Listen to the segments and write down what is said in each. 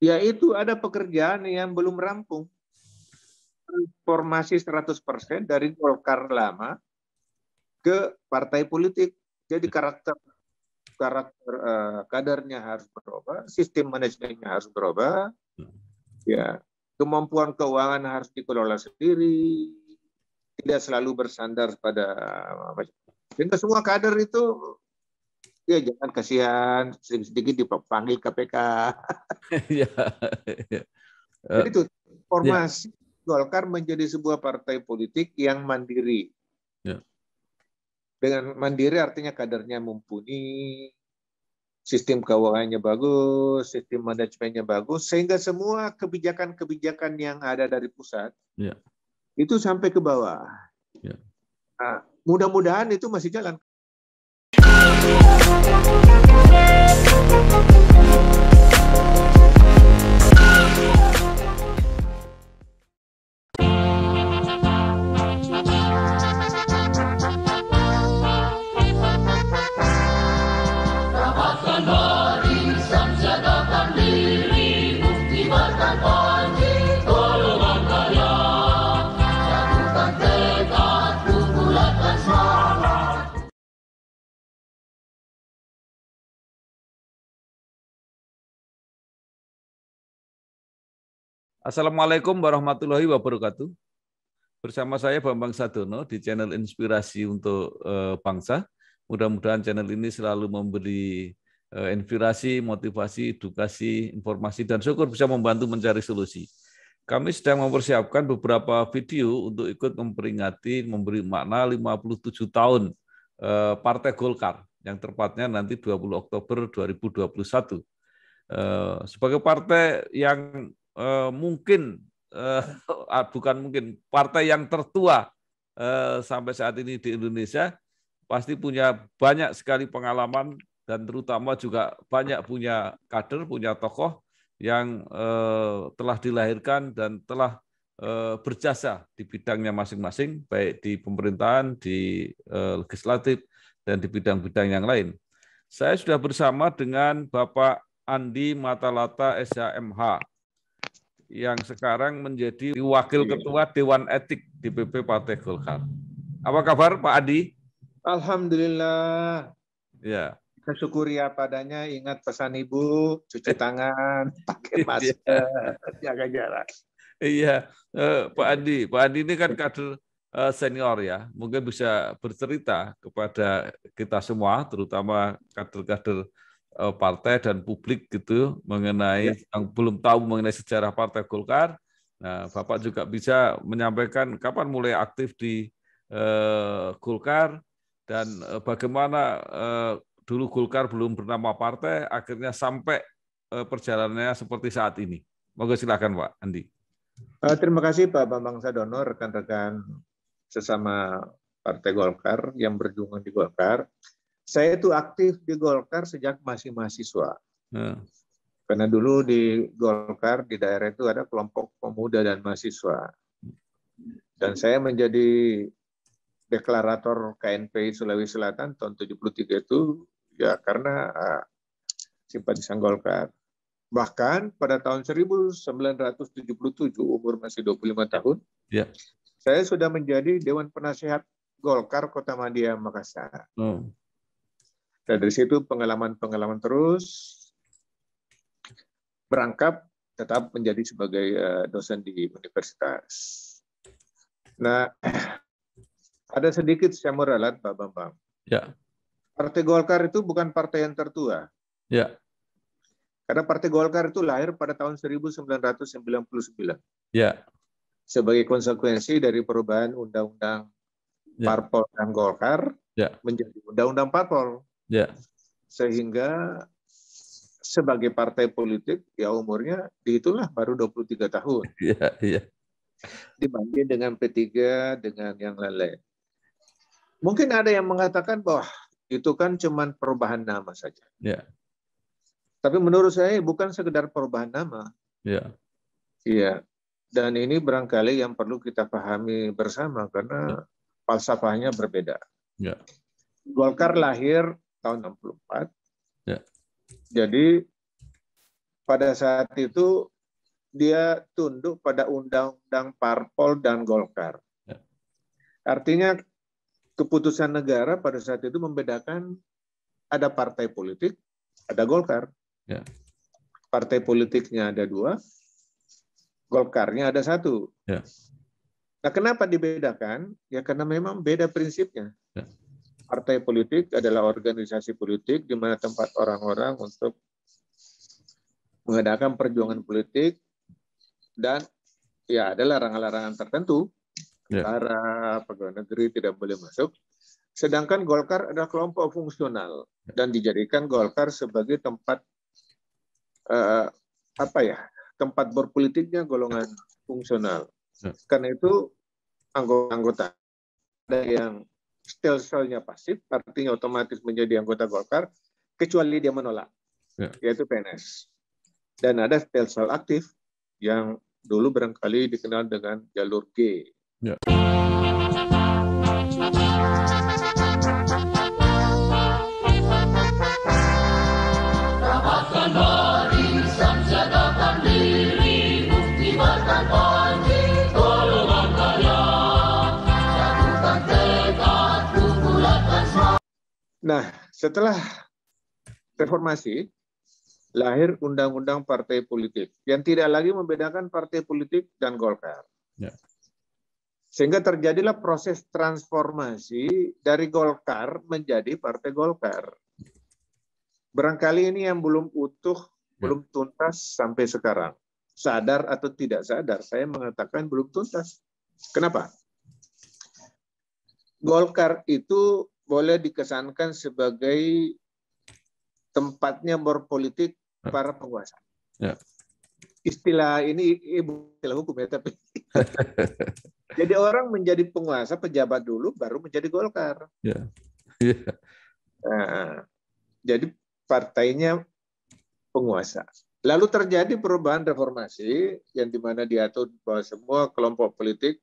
yaitu ada pekerjaan yang belum rampung. Transformasi 100% dari Golkar lama ke partai politik. Jadi karakter kadernya harus berubah, sistem manajemennya harus berubah, ya, kemampuan keuangan harus dikelola sendiri, tidak selalu bersandar pada, sehingga semua kader itu ya jangan kasihan sedikit-sedikit dipanggil KPK. Ya, Jadi itu formasi Golkar menjadi sebuah partai politik yang mandiri. ya. Dengan mandiri artinya kadernya mumpuni, sistem keuangannya bagus, sistem manajemennya bagus, sehingga semua kebijakan-kebijakan yang ada dari pusat itu sampai ke bawah. Nah, mudah-mudahan itu masih jalan. Assalamualaikum warahmatullahi wabarakatuh. Bersama saya Bambang Sadono di channel Inspirasi untuk Bangsa. Mudah-mudahan channel ini selalu memberi inspirasi, motivasi, edukasi, informasi, dan syukur bisa membantu mencari solusi. Kami sedang mempersiapkan beberapa video untuk ikut memperingati, memberi makna 57 tahun Partai Golkar, yang tepatnya nanti 20 Oktober 2021. Sebagai partai yang partai yang tertua sampai saat ini di Indonesia, pasti punya banyak sekali pengalaman dan terutama juga banyak punya kader, punya tokoh yang telah dilahirkan dan telah berjasa di bidangnya masing-masing, baik di pemerintahan, di legislatif, dan di bidang-bidang yang lain. Saya sudah bersama dengan Bapak Andi Matalata SHMH, yang sekarang menjadi Wakil Ketua Dewan Etik DPP Partai Golkar. Apa kabar Pak Adi? Alhamdulillah. Ya. Kita syukuri apa adanya, ingat pesan Ibu, cuci tangan, pakai masker, jaga jarak. Iya, Pak Adi ini kan kader senior ya, mungkin bisa bercerita kepada kita semua, terutama kader-kader partai dan publik gitu mengenai yang belum tahu mengenai sejarah Partai Golkar. Nah, Bapak juga bisa menyampaikan kapan mulai aktif di Golkar dan bagaimana dulu Golkar belum bernama partai, akhirnya sampai perjalanannya seperti saat ini. Moga silakan Pak Andi. Terima kasih Pak Bambang Sadono, rekan-rekan sesama Partai Golkar yang berjuang di Golkar. Saya itu aktif di Golkar sejak masih mahasiswa. Karena dulu di Golkar, di daerah itu ada kelompok pemuda dan mahasiswa. Dan saya menjadi deklarator KNPI Sulawesi Selatan tahun 73 itu, ya karena simpatisan Golkar. Bahkan pada tahun 1977, umur masih 25 tahun, saya sudah menjadi Dewan Penasehat Golkar Kota Madia, Makassar. Dan dari situ pengalaman-pengalaman terus berangkat tetap menjadi sebagai dosen di universitas. Nah, ada sedikit saya mau ralat Pak Bambang. Ya. Partai Golkar itu bukan partai yang tertua. Ya. Karena Partai Golkar itu lahir pada tahun 1999. Ya. Sebagai konsekuensi dari perubahan undang-undang Parpol dan Golkar menjadi undang-undang Parpol. Ya. Sehingga sebagai partai politik ya umurnya dihitunglah baru 23 tahun. Iya. Dibanding dengan P3 dengan yang lain-lain. Mungkin ada yang mengatakan bahwa itu kan cuma perubahan nama saja. Ya. Tapi menurut saya bukan sekedar perubahan nama. Ya. Iya. Dan ini barangkali yang perlu kita pahami bersama karena falsafahnya berbeda. Ya. Golkar lahir tahun 64. Ya. Jadi pada saat itu dia tunduk pada undang-undang parpol dan Golkar. Artinya keputusan negara pada saat itu membedakan ada partai politik, ada Golkar. Ya. Partai politiknya ada 2, Golkarnya ada 1. Ya. Nah, kenapa dibedakan? Ya karena memang beda prinsipnya. Ya. Partai politik adalah organisasi politik di mana tempat orang-orang untuk mengadakan perjuangan politik, dan ya ada larangan-larangan tertentu, tentara, pegawai negeri tidak boleh masuk. Sedangkan Golkar adalah kelompok fungsional dan dijadikan Golkar sebagai tempat tempat berpolitiknya golongan fungsional. Karena itu anggota ada yang stel-stelnya pasif, artinya otomatis menjadi anggota Golkar kecuali dia menolak, yaitu PNS. Dan ada stel-stel aktif yang dulu barangkali dikenal dengan jalur G. Ya. Nah, setelah reformasi, lahir Undang-Undang Partai Politik yang tidak lagi membedakan partai politik dan Golkar. Ya. Sehingga terjadilah proses transformasi dari Golkar menjadi Partai Golkar. Barangkali ini yang belum utuh, belum tuntas sampai sekarang. Sadar atau tidak sadar, saya mengatakan belum tuntas. Kenapa? Golkar itu boleh dikesankan sebagai tempatnya berpolitik para penguasa. Ya. Istilah ini istilah hukum ya, tapi jadi orang menjadi penguasa pejabat dulu baru menjadi Golkar. Ya. Ya. Nah, jadi partainya penguasa. Lalu terjadi perubahan reformasi yang dimana diatur bahwa semua kelompok politik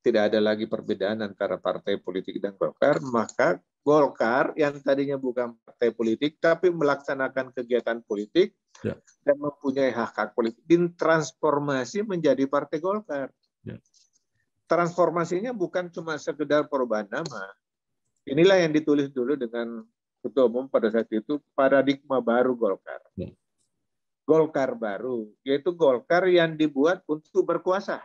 tidak ada lagi perbedaan antara partai politik dan Golkar, maka Golkar yang tadinya bukan partai politik tapi melaksanakan kegiatan politik dan mempunyai hak-hak politik ditransformasi menjadi Partai Golkar. Transformasinya bukan cuma sekedar perubahan nama. Inilah yang ditulis dulu dengan Ketua Umum pada saat itu, paradigma baru Golkar. Golkar baru, yaitu Golkar yang dibuat untuk berkuasa.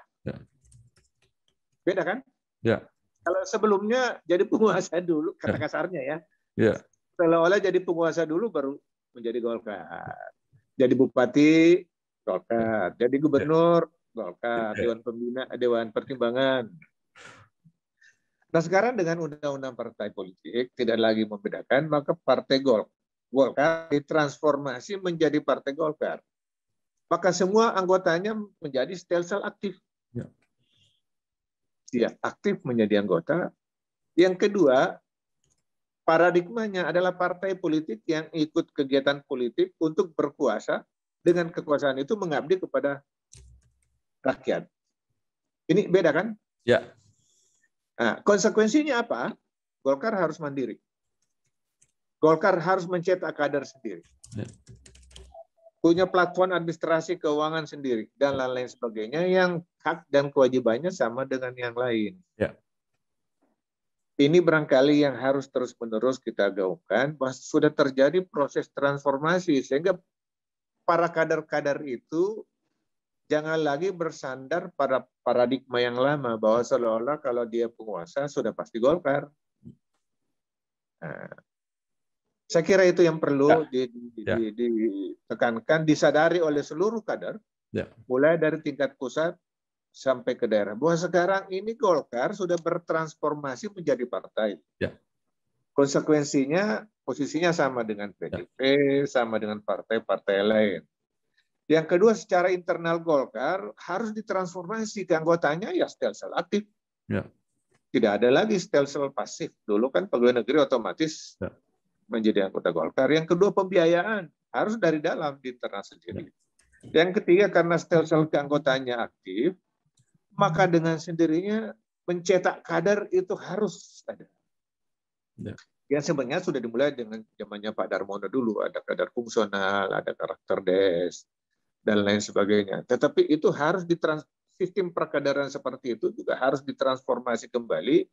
Beda kan? Ya. Kalau sebelumnya jadi penguasa dulu, kata kasarnya ya. Ya. Seolah-olah jadi penguasa dulu baru menjadi Golkar. Jadi bupati, Golkar. Jadi gubernur, Golkar. Dewan Pembina, Dewan Pertimbangan. Nah sekarang dengan Undang-Undang Partai Politik tidak lagi membedakan, maka Partai Golkar ditransformasi menjadi Partai Golkar. Maka semua anggotanya menjadi stelsel aktif. Ya. Dia aktif menjadi anggota. Yang kedua, paradigmanya adalah partai politik yang ikut kegiatan politik untuk berkuasa, dengan kekuasaan itu mengabdi kepada rakyat. Ini beda kan? Ya. Nah, konsekuensinya apa? Golkar harus mandiri. Golkar harus mencetak kader sendiri. Ya. Punya platform administrasi keuangan sendiri dan lain-lain sebagainya yang hak dan kewajibannya sama dengan yang lain. Ya. Ini barangkali yang harus terus-menerus kita gaungkan, bahwa sudah terjadi proses transformasi sehingga para kader-kader itu jangan lagi bersandar pada paradigma yang lama bahwa seolah-olah kalau dia penguasa sudah pasti Golkar. Nah, saya kira itu yang perlu ditekankan, disadari oleh seluruh kader, mulai dari tingkat pusat sampai ke daerah. Bahwa sekarang ini Golkar sudah bertransformasi menjadi partai. Ya. Konsekuensinya, posisinya sama dengan PDIP, sama dengan partai-partai lain. Yang kedua, secara internal Golkar harus ditransformasi ke anggotanya ya stelsel aktif. Ya. Tidak ada lagi stelsel pasif. Dulu kan pegawai negeri otomatis menjadi anggota Golkar. Yang kedua, pembiayaan harus dari dalam di internal sendiri. Yang ketiga, karena stelsel keanggotanya aktif, maka dengan sendirinya mencetak kader itu harus ada. yang sebenarnya sudah dimulai dengan zamannya Pak Darmono dulu, ada kadar fungsional, ada karakter des, dan lain sebagainya. Tetapi itu harus sistem perkaderan seperti itu juga harus ditransformasi kembali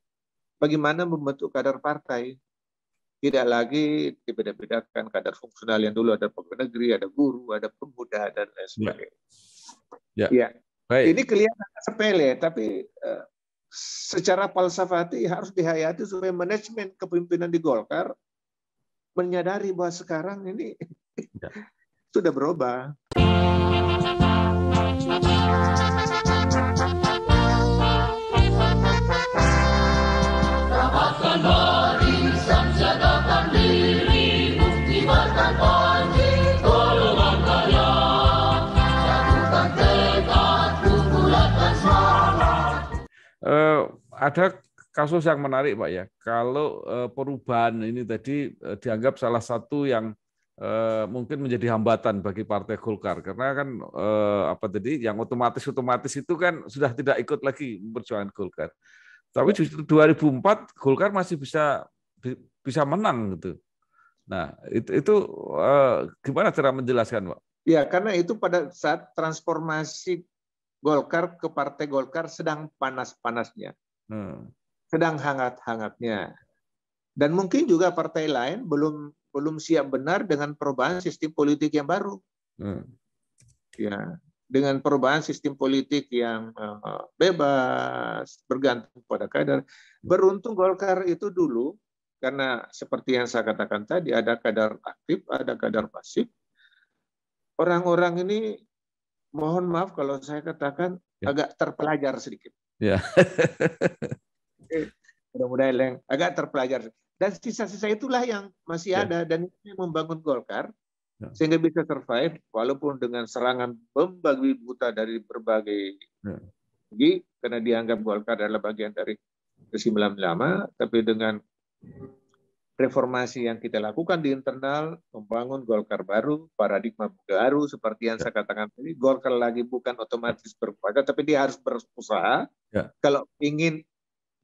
bagaimana membentuk kader partai. Tidak lagi dibeda-bedakan kadar fungsional yang dulu ada pegawai negeri, ada guru, ada pemuda, dan lain sebagainya. Ya. Ya. Baik. Ini kelihatan sepele, tapi secara falsafati harus dihayati supaya manajemen kepemimpinan di Golkar menyadari bahwa sekarang ini sudah berubah. Rapatkan barisan, siagakan diri, buktikan panji, golongan karya. Jatuhkan tekad, bulatkan semangat. Ada kasus yang menarik, Pak ya. Kalau perubahan ini tadi dianggap salah satu yang mungkin menjadi hambatan bagi Partai Golkar, karena kan apa tadi yang otomatis itu kan sudah tidak ikut lagi memperjuangkan Golkar. Tapi justru 2004 Golkar masih bisa menang gitu. Nah, itu gimana cara menjelaskan, Pak? Ya, karena itu pada saat transformasi Golkar ke Partai Golkar sedang panas-panasnya. Sedang hangat-hangatnya. Dan mungkin juga partai lain belum siap benar dengan perubahan sistem politik yang baru. Ya, dengan perubahan sistem politik yang bebas, bergantung pada kader. Beruntung Golkar itu dulu, karena seperti yang saya katakan tadi, ada kader aktif, ada kader pasif. Orang-orang ini, mohon maaf kalau saya katakan, agak terpelajar sedikit. Ya. Mudah-mudahan agak terpelajar. Dan sisa-sisa itulah yang masih ada, dan ini membangun Golkar sehingga bisa survive walaupun dengan serangan membabi buta dari berbagai segi, karena dianggap Golkar adalah bagian dari rezim lama, tapi dengan reformasi yang kita lakukan di internal, membangun Golkar baru, paradigma baru, seperti yang saya katakan tadi, Golkar lagi bukan otomatis berkuasa, tapi dia harus berusaha kalau ingin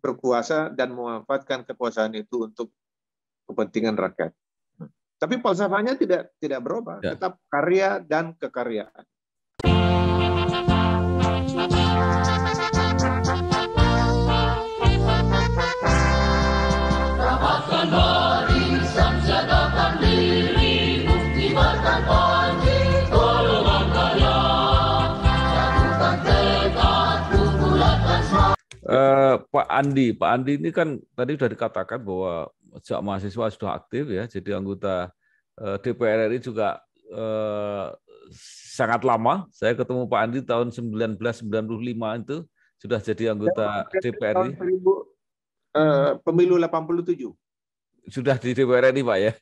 berkuasa dan memanfaatkan kekuasaan itu untuk kepentingan rakyat. Tapi falsafahnya tidak berubah, tetap karya dan kekaryaan. Rapatkan barisan, siagakan diri, buktikan panji, golongan karya. Jatuhkan tekad, bulatkan semangat. Pak Andi ini kan tadi sudah dikatakan bahwa sejak mahasiswa sudah aktif ya, jadi anggota DPR RI juga sangat lama. Saya ketemu Pak Andi tahun 1995 itu sudah jadi anggota DPR RI. Pemilu 87. Sudah di DPR RI, Pak ya?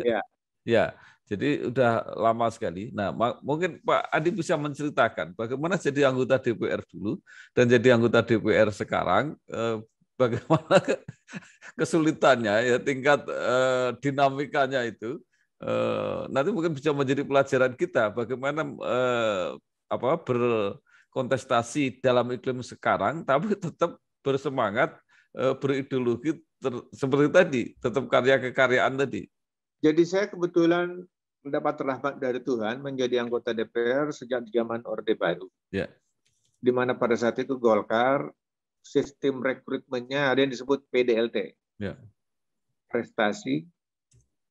Ya. Ya. Jadi udah lama sekali. Nah, mungkin Pak Andi bisa menceritakan bagaimana jadi anggota DPR dulu dan jadi anggota DPR sekarang, bagaimana kesulitannya, ya tingkat dinamikanya itu. Nanti mungkin bisa menjadi pelajaran kita bagaimana berkontestasi dalam iklim sekarang, tapi tetap bersemangat, berideologi seperti tadi, tetap karya kekaryaan tadi. Jadi saya kebetulan mendapat rahmat dari Tuhan menjadi anggota DPR sejak zaman Orde Baru. Ya. Di mana pada saat itu Golkar, sistem rekrutmennya ada yang disebut PDLT. Ya. Prestasi,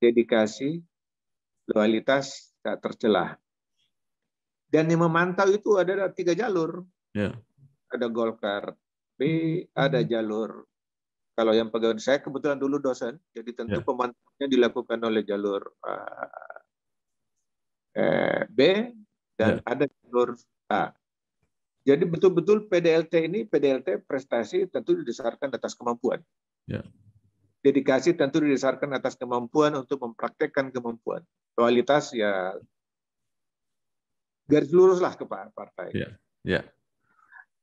dedikasi, loyalitas tak tercelah. Dan yang memantau itu ada 3 jalur. Ya. Ada Golkar B, ada jalur. Kalau yang pegawai, saya kebetulan dulu dosen, jadi tentu pemantauannya dilakukan oleh jalur B dan ada jalur A. Jadi betul-betul PDLT prestasi tentu didasarkan atas kemampuan. Ya. Dedikasi tentu didasarkan atas kemampuan untuk mempraktekkan kemampuan. Loyalitas ya garis luruslah ke partai. Ya. Ya.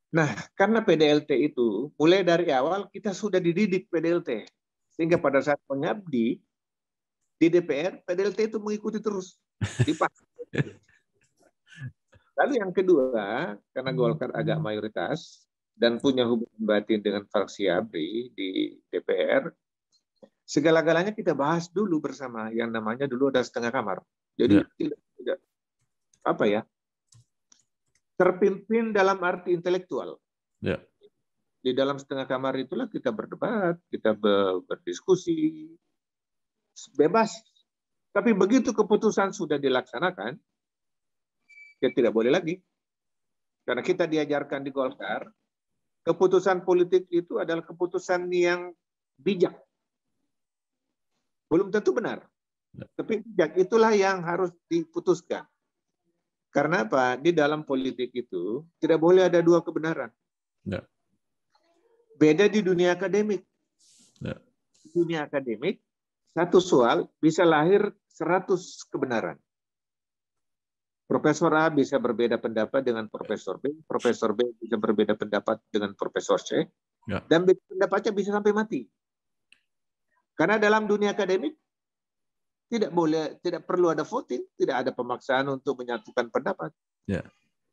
Nah, karena PDLT itu mulai dari awal kita sudah dididik PDLT, sehingga pada saat mengabdi di DPR, PDLT itu mengikuti terus. Lalu yang kedua, karena Golkar agak mayoritas dan punya hubungan batin dengan fraksi ABRI di DPR, segala-galanya kita bahas dulu bersama. Yang namanya dulu ada setengah kamar. Jadi tidak apa ya, terpimpin dalam arti intelektual. Ya. Di dalam setengah kamar itulah kita berdebat, kita berdiskusi, bebas. Tapi begitu keputusan sudah dilaksanakan, ya tidak boleh lagi. Karena kita diajarkan di Golkar, keputusan politik itu adalah keputusan yang bijak. Belum tentu benar, tapi bijak itulah yang harus diputuskan. Karena apa? Di dalam politik itu tidak boleh ada dua kebenaran. Ya. Beda di dunia akademik. Ya. Di dunia akademik, satu soal bisa lahir 100 kebenaran. Profesor A bisa berbeda pendapat dengan Profesor B bisa berbeda pendapat dengan Profesor C, ya. Dan pendapatnya bisa sampai mati. Karena dalam dunia akademik tidak perlu ada voting, tidak ada pemaksaan untuk menyatukan pendapat. Ya.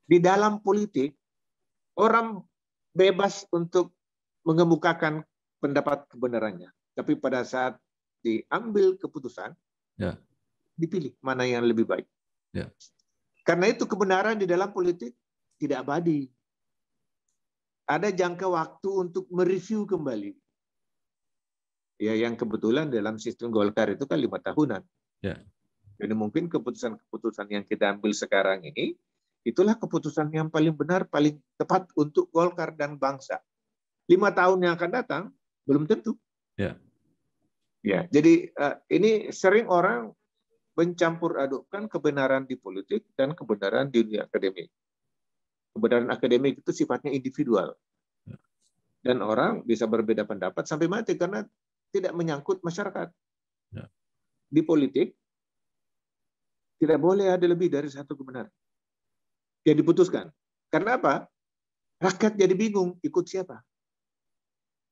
Di dalam politik, orang bebas untuk mengemukakan pendapat kebenarannya. Tapi pada saat diambil keputusan, ya. Dipilih mana yang lebih baik. Ya. Karena itu kebenaran di dalam politik tidak abadi. Ada jangka waktu untuk mereview kembali. Ya, yang kebetulan dalam sistem Golkar itu kan 5 tahunan. Ya. Jadi mungkin keputusan-keputusan yang kita ambil sekarang ini, itulah keputusan yang paling benar, paling tepat untuk Golkar dan bangsa. 5 tahun yang akan datang, belum tentu. Ya. Ya, jadi ini sering orang mencampur adukkan kebenaran di politik dan kebenaran di dunia akademik. Kebenaran akademik itu sifatnya individual. Dan orang bisa berbeda pendapat sampai mati karena tidak menyangkut masyarakat. Ya. Di politik, tidak boleh ada lebih dari satu kebenaran. Yang diputuskan. Karena apa? Rakyat jadi bingung ikut siapa.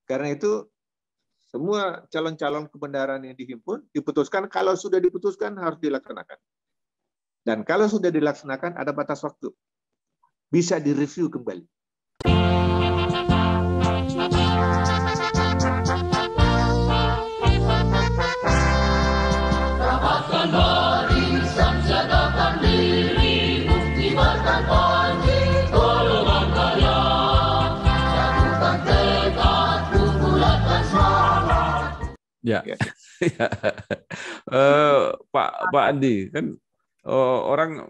Karena itu, semua calon-calon kebenaran yang dihimpun diputuskan, kalau sudah diputuskan harus dilaksanakan. Dan kalau sudah dilaksanakan ada batas waktu. Bisa direview kembali. Rapatkan barisan, siagakan diri, buktikan panji, golongan karya. Satukan tekad, bulatkan semangat. Ya. Pak Andi, kan orang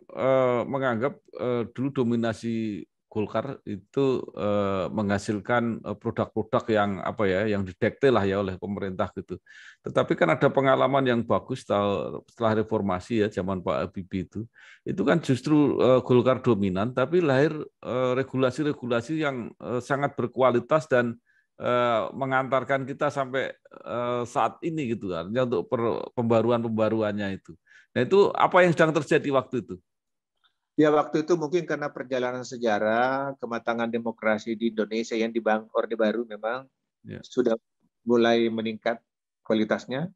menganggap dulu dominasi Golkar itu menghasilkan produk-produk yang apa ya, yang didekte lah ya oleh pemerintah gitu. Tetapi kan ada pengalaman yang bagus setelah reformasi ya, zaman Pak Habibie itu kan justru Golkar dominan, tapi lahir regulasi-regulasi yang sangat berkualitas dan mengantarkan kita sampai saat ini gitu kan, untuk pembaruan-pembaruannya itu. Nah itu apa yang sedang terjadi waktu itu? Ya waktu itu mungkin karena perjalanan sejarah, kematangan demokrasi di Indonesia yang dibangun Orde Baru memang sudah mulai meningkat kualitasnya.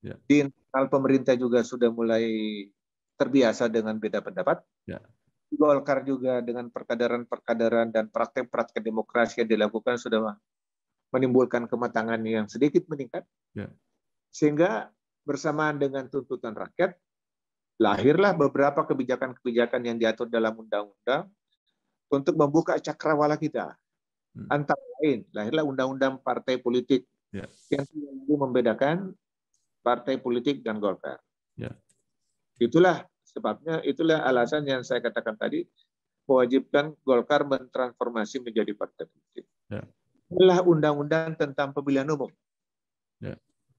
Ya. Di internal pemerintah juga sudah mulai terbiasa dengan beda pendapat. Ya. Golkar juga dengan perkadaran-perkadaran dan praktek-praktek demokrasi yang dilakukan sudah menimbulkan kematangan yang sedikit meningkat. Ya. Sehingga bersamaan dengan tuntutan rakyat, lahirlah beberapa kebijakan-kebijakan yang diatur dalam undang-undang untuk membuka cakrawala kita. Antara lain, lahirlah undang-undang partai politik yang membedakan partai politik dan Golkar. Ya. Itulah sebabnya, itulah alasan yang saya katakan tadi, mewajibkan Golkar mentransformasi menjadi partai politik. Ya. Inilah undang-undang tentang pemilihan umum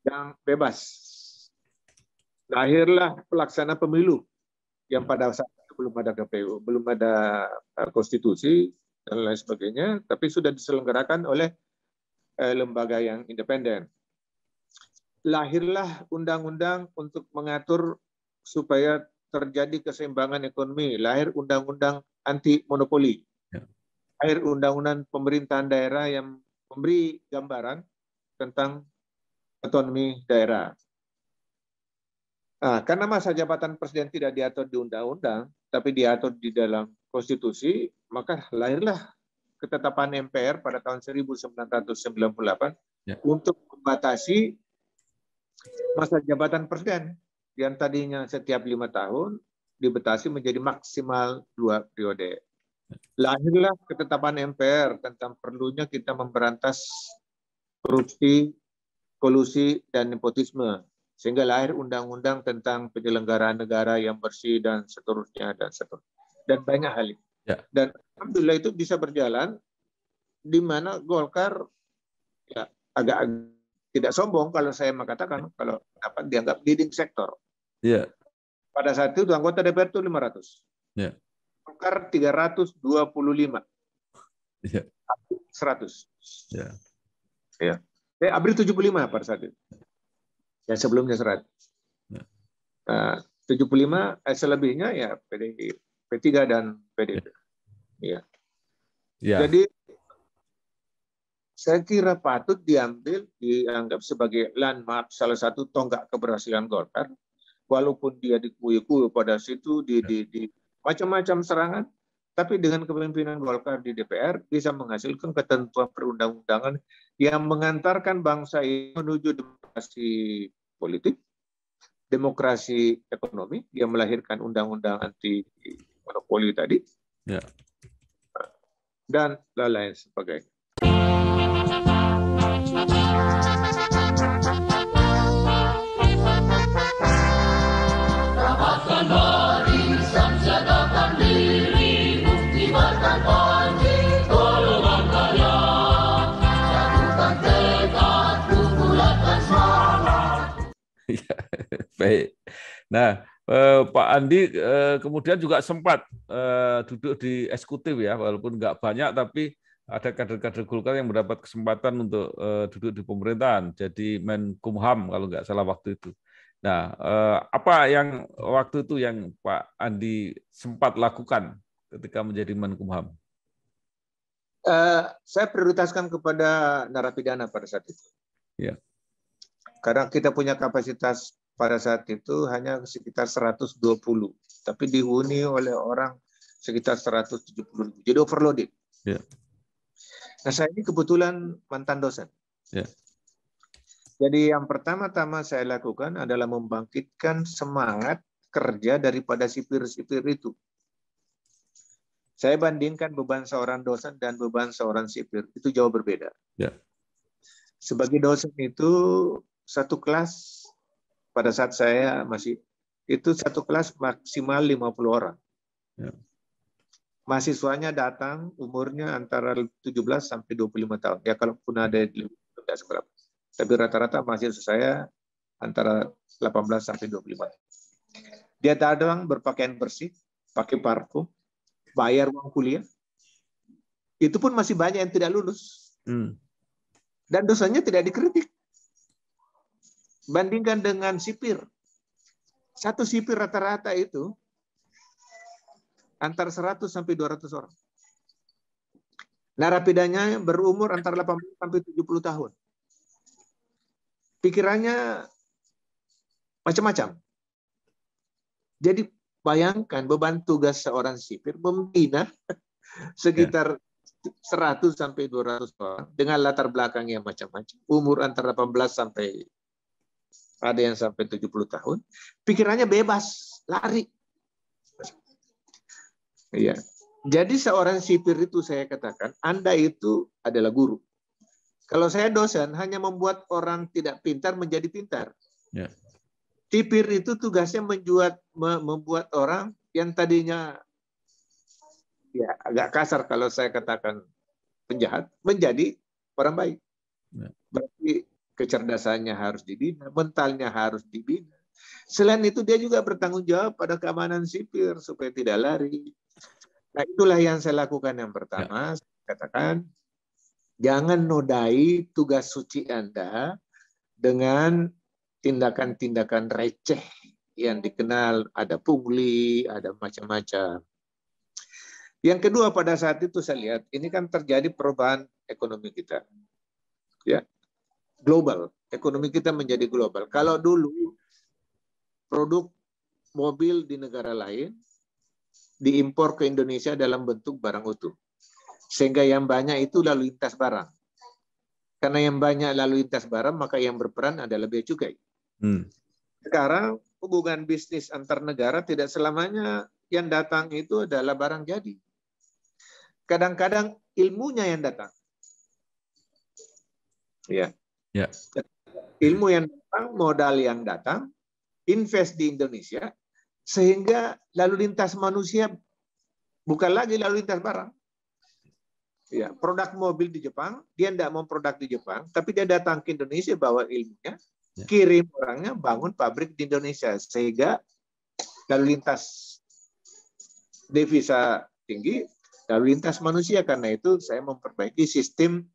yang bebas. Lahirlah pelaksana pemilu yang pada saat itu belum ada KPU, belum ada konstitusi dan lain sebagainya, tapi sudah diselenggarakan oleh lembaga yang independen. Lahirlah undang-undang untuk mengatur supaya terjadi keseimbangan ekonomi. Lahir undang-undang anti monopoli. Lahir undang-undang pemerintahan daerah yang memberi gambaran tentang otonomi daerah. Nah, karena masa jabatan presiden tidak diatur di undang-undang, tapi diatur di dalam konstitusi, maka lahirlah ketetapan MPR pada tahun 1998 untuk membatasi Masa jabatan presiden yang tadinya setiap 5 tahun dibatasi menjadi maksimal 2 periode. Lahirlah ketetapan MPR tentang perlunya kita memberantas korupsi, kolusi, dan nepotisme. Sehingga lahir undang-undang tentang penyelenggaraan negara yang bersih dan seterusnya. Dan banyak hal. Ya. Dan alhamdulillah itu bisa berjalan, di mana Golkar ya, agak tidak sombong kalau saya mengatakan, kalau dapat dianggap leading sektor. Ya. Pada saat itu anggota DPR itu 500. Ya. Golkar 325. Ya. 100. Ya. Ya. April 75 pada saat itu. Yang sebelumnya 100. Ya. 75 selebihnya ya P3 dan PDIP. Ya. Ya. Jadi saya kira patut dianggap sebagai landmark, salah satu tonggak keberhasilan Golkar, walaupun dia dikuyu-kuyu pada situ di macam-macam serangan, tapi dengan kepemimpinan Golkar di DPR bisa menghasilkan ketentuan perundang-undangan yang mengantarkan bangsa ini menuju demokrasi politik, demokrasi ekonomi, yang melahirkan undang-undang anti monopoli tadi, Ya. dan lain-lain sebagainya. Rapatkan barisan, siagakan diri, buktikan panji, golongan karya. Jatuhkan tekad, bulatkan semangat. Ya, baik. Nah, Pak Andi kemudian juga sempat duduk di eksekutif ya, walaupun nggak banyak, tapi ada kader-kader Golkar yang mendapat kesempatan untuk duduk di pemerintahan, jadi Menkumham kalau nggak salah waktu itu. Nah, apa yang waktu itu yang Pak Andi sempat lakukan ketika menjadi Menkumham? Saya prioritaskan kepada narapidana pada saat itu. Ya. Karena kita punya kapasitas pada saat itu hanya sekitar 120, tapi dihuni oleh orang sekitar 170. Jadi overloaded. Ya. Nah, saya ini kebetulan mantan dosen. Ya. Jadi yang pertama-tama saya lakukan adalah membangkitkan semangat kerja daripada sipir-sipir itu. Saya bandingkan beban seorang dosen dan beban seorang sipir, itu jauh berbeda. Ya. Sebagai dosen itu satu kelas, pada saat saya masih, itu satu kelas maksimal 50 orang. Ya. Mahasiswanya datang umurnya antara 17 sampai 25 tahun. Ya kalaupun ada yang tidak seberapa. Tapi rata-rata mahasiswa saya antara 18 sampai 25. Dia datang berpakaian bersih, pakai parfum, bayar uang kuliah. Itu pun masih banyak yang tidak lulus. Dan dosanya tidak dikritik. Bandingkan dengan sipir. Satu sipir rata-rata itu antara 100 sampai 200 orang. Narapidanya berumur antara 18 sampai 70 tahun. Pikirannya macam-macam. Jadi bayangkan beban tugas seorang sipir membina sekitar 100 sampai 200 orang dengan latar belakang yang macam-macam. Umur antara 18 sampai ada yang sampai 70 tahun. Pikirannya bebas, lari. Iya. Jadi seorang sipir itu saya katakan, Anda itu adalah guru. Kalau saya dosen, hanya membuat orang tidak pintar menjadi pintar. Ya. Sipir itu tugasnya membuat orang yang tadinya ya agak kasar kalau saya katakan penjahat, menjadi orang baik. Ya. Berarti kecerdasannya harus dibina, mentalnya harus dibina. Selain itu dia juga bertanggung jawab pada keamanan sipir supaya tidak lari. Nah, itulah yang saya lakukan yang pertama. Ya. Saya katakan, jangan nodai tugas suci Anda dengan tindakan-tindakan receh yang dikenal ada pungli, ada macam-macam. Yang kedua pada saat itu saya lihat, ini kan terjadi perubahan ekonomi kita. Ya. Global, ekonomi kita menjadi global. Kalau dulu produk mobil di negara lain diimpor ke Indonesia dalam bentuk barang utuh. Sehingga yang banyak itu lalu lintas barang. Karena yang banyak lalu lintas barang, maka yang berperan adalah bea cukai. Sekarang hubungan bisnis antar negara tidak selamanya yang datang itu adalah barang jadi. Kadang-kadang ilmunya yang datang. Ya. Ya. Ilmu yang datang, modal yang datang, invest di Indonesia, sehingga lalu lintas manusia bukan lagi lalu lintas barang. Ya, produk mobil di Jepang, dia tidak mau produk di Jepang, tapi dia datang ke Indonesia bawa ilmunya, kirim orangnya, bangun pabrik di Indonesia, sehingga lalu lintas devisa tinggi, lalu lintas manusia. Karena itu saya memperbaiki sistem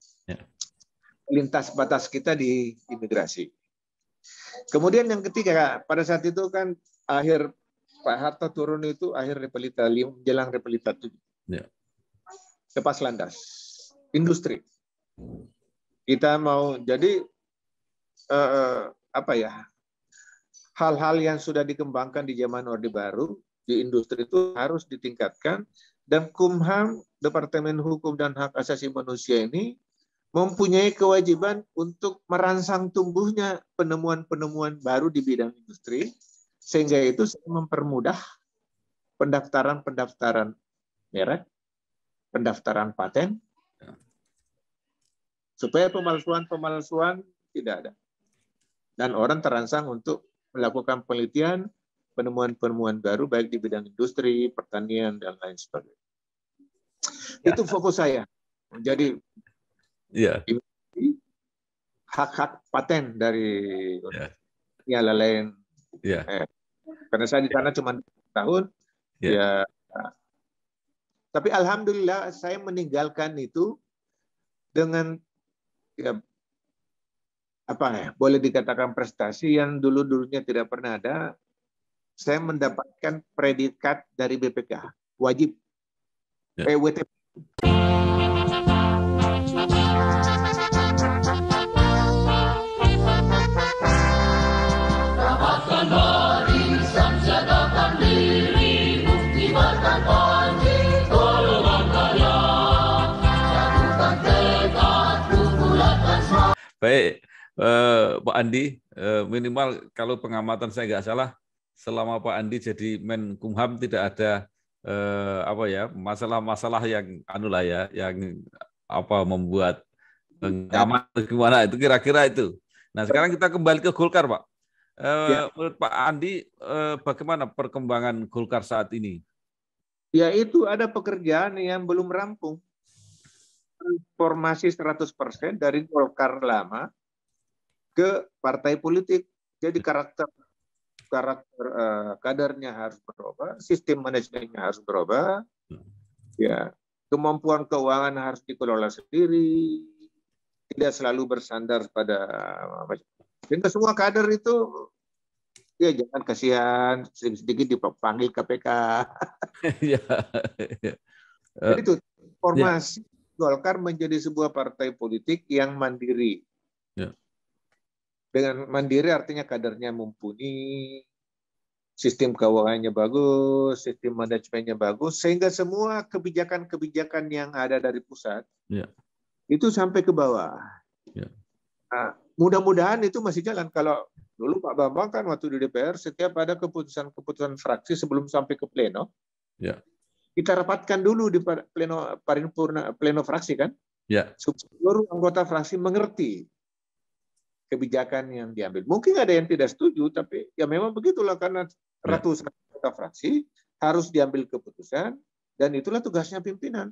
lintas batas kita di imigrasi. Kemudian yang ketiga, pada saat itu kan akhir Pak Harto turun itu akhir Repelita 5, menjelang Repelita 7. Ya. Lepas landas, industri. Kita mau jadi hal-hal yang sudah dikembangkan di zaman Orde Baru di industri itu harus ditingkatkan, dan Kumham, Departemen Hukum dan Hak Asasi Manusia ini mempunyai kewajiban untuk merangsang tumbuhnya penemuan-penemuan baru di bidang industri, sehingga itu mempermudah pendaftaran merek, pendaftaran paten, supaya pemalsuan tidak ada. Dan orang terangsang untuk melakukan penelitian, penemuan-penemuan baru, baik di bidang industri, pertanian, dan lain sebagainya. Itu fokus saya. Jadi, hak-hak paten dari lain. Karena saya di sana cuma tahun, tapi alhamdulillah saya meninggalkan itu dengan boleh dikatakan prestasi yang dulu-dulunya tidak pernah ada. Saya mendapatkan predikat dari BPK wajib WTP. Rapatkan barisan, siagakan diri, buktikan panji, golongan karya, jatuhkan tekad, bulatkan semangat. Baik, Pak Andi, minimal kalau pengamatan saya nggak salah, selama Pak Andi jadi Menkumham tidak ada masalah-masalah yang membuat nyaman gimana itu kira-kira itu. Nah sekarang kita kembali ke Golkar, Pak. Menurut Pak Andi, bagaimana perkembangan Golkar saat ini? Ya itu ada pekerjaan yang belum rampung. Transformasi 100% dari Golkar lama ke partai politik. Jadi karakter kadernya harus berubah, sistem manajemennya harus berubah, ya, kemampuan keuangan harus dikelola sendiri, tidak selalu bersandar pada sehingga semua kader itu ya jangan kasihan sedikit dipanggil KPK. Jadi itu formasi Golkar menjadi sebuah partai politik yang mandiri. Dengan mandiri artinya kadernya mumpuni, sistem keuangannya bagus, sistem manajemennya bagus, sehingga semua kebijakan-kebijakan yang ada dari pusat itu sampai ke bawah. Nah, mudah-mudahan itu masih jalan. Kalau dulu Pak Bambang kan waktu di DPR, setiap ada keputusan fraksi sebelum sampai ke pleno, kita rapatkan dulu di pleno paripurna, pleno fraksi kan, supaya seluruh anggota fraksi mengerti kebijakan yang diambil. Mungkin ada yang tidak setuju, tapi ya memang begitulah karena ratusan anggota fraksi harus diambil keputusan, dan itulah tugasnya pimpinan.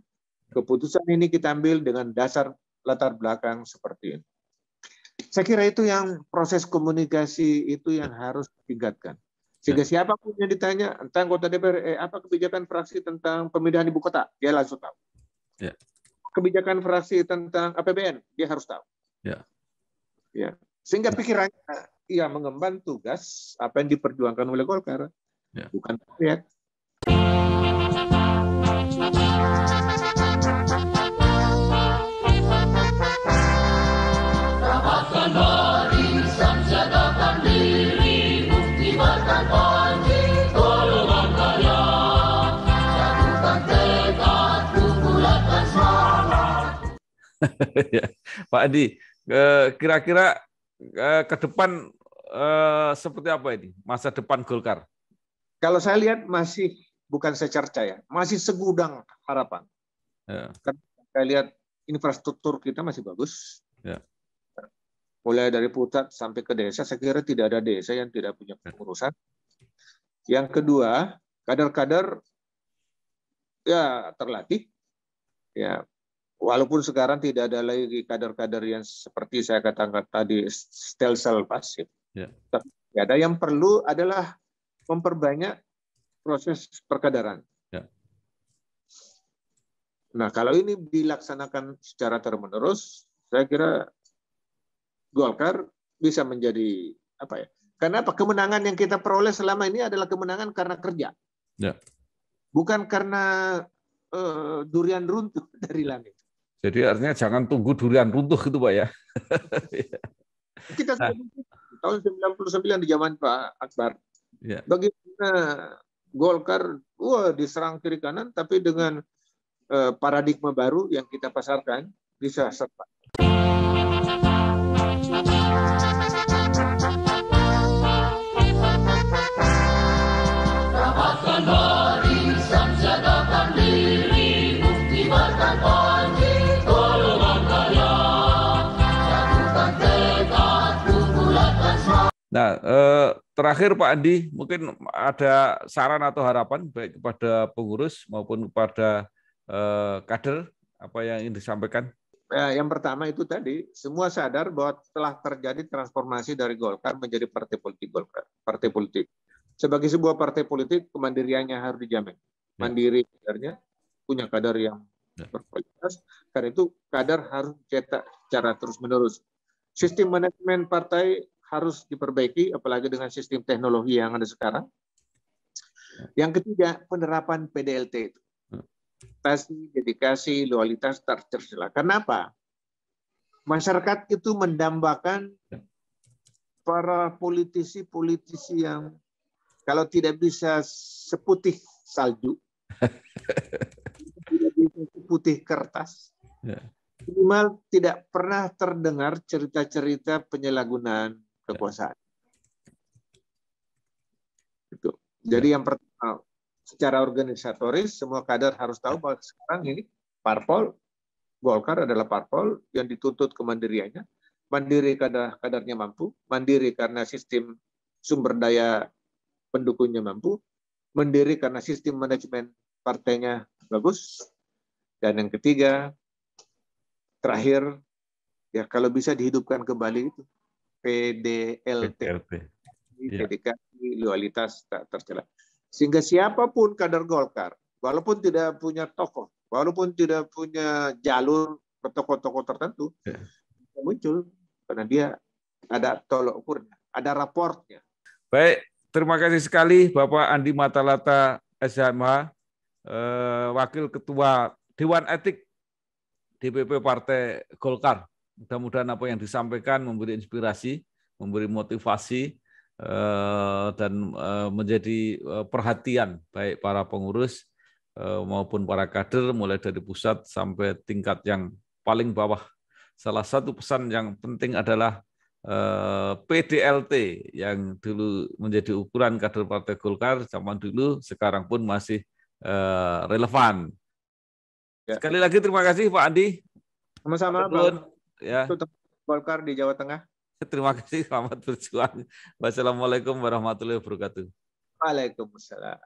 Keputusan ini kita ambil dengan dasar latar belakang seperti ini. Saya kira itu yang proses komunikasi itu yang harus ditingkatkan. Sehingga siapapun yang ditanya tentang anggota DPR, apa kebijakan fraksi tentang pemindahan ibu kota, dia langsung tahu. Kebijakan fraksi tentang APBN, dia harus tahu. Sehingga pikirannya mengemban tugas apa yang diperjuangkan oleh Golkar, bukan rakyat. Rapatkan barisan, siagakan diri, buktikan panji, golongan karya, jatuhkan tekad, bulatkan semangat. Pak Adi, kira-kira ke depan seperti apa ini masa depan Golkar? Kalau saya lihat masih bukan secerca ya, masih segudang harapan. Ya. Karena saya lihat infrastruktur kita masih bagus. Ya. Mulai dari pusat sampai ke desa, saya kira tidak ada desa yang tidak punya pengurusan. Yang kedua, kader-kader ya terlatih. Ya, walaupun sekarang tidak ada lagi kader-kader yang seperti saya katakan tadi stelsel pasif. Ya. Tapi ada yang perlu adalah memperbanyak proses perkaderan. Ya. Nah, kalau ini dilaksanakan secara terus-menerus, saya kira Golkar bisa menjadi apa ya? Karena apa? Kemenangan yang kita peroleh selama ini adalah kemenangan karena kerja. Ya. Bukan karena durian runtuh dari langit. Jadi artinya jangan tunggu durian runtuh gitu Pak ya. Kita sudah tahun 99 di zaman Pak Akbar. Ya. Bagaimana Golkar diserang kiri kanan, tapi dengan paradigma baru yang kita pasarkan bisa serta. Rapatkan barisan, siagakan diri, buktikan panji, golongan karya. Satukan tekad, bulatkan semangat. Nah, terakhir Pak Andi, mungkin ada saran atau harapan baik kepada pengurus maupun kepada kader, apa yang ingin disampaikan? Yang pertama itu tadi, semua sadar bahwa telah terjadi transformasi dari Golkar menjadi partai politik Golkar. Partai politik. Sebagai sebuah partai politik, kemandiriannya harus dijamin. Mandiri kadernya, punya kader yang berkualitas. Karena itu kader harus cetak secara terus-menerus. Sistem manajemen partai harus diperbaiki, apalagi dengan sistem teknologi yang ada sekarang. Yang ketiga, penerapan PDLT itu. Prestasi, dedikasi, loyalitas tercela. Kenapa? Masyarakat itu mendambakan para politisi-politisi yang kalau tidak bisa seputih salju, tidak bisa seputih kertas, minimal tidak pernah terdengar cerita-cerita penyalahgunaan kekuasaan. Itu. Jadi yang pertama, secara organisatoris semua kader harus tahu bahwa sekarang ini parpol Golkar adalah parpol yang dituntut kemandiriannya, mandiri karena kadernya mampu, mandiri karena sistem sumber daya pendukungnya mampu, mandiri karena sistem manajemen partainya bagus, dan yang ketiga, terakhir, ya kalau bisa dihidupkan kembali itu PDLT, dedikasi, loyalitas tak tercela. Sehingga siapapun kader Golkar, walaupun tidak punya tokoh, walaupun tidak punya jalur ke tokoh-tokoh tertentu, muncul karena dia ada tolok ukurnya, ada raportnya. Baik, terima kasih sekali Bapak Andi Matalata SHMH, Wakil Ketua Dewan Etik DPP Partai Golkar. Mudah-mudahan apa yang disampaikan memberi inspirasi, memberi motivasi, dan menjadi perhatian baik para pengurus maupun para kader mulai dari pusat sampai tingkat yang paling bawah. Salah satu pesan yang penting adalah PDLT yang dulu menjadi ukuran kader Partai Golkar zaman dulu, sekarang pun masih relevan. Ya. Sekali lagi terima kasih Pak Andi. Sama-sama Pak. Ya. Golkar di Jawa Tengah. Terima kasih, selamat berjuang. Wassalamualaikum warahmatullahi wabarakatuh. Waalaikumsalam.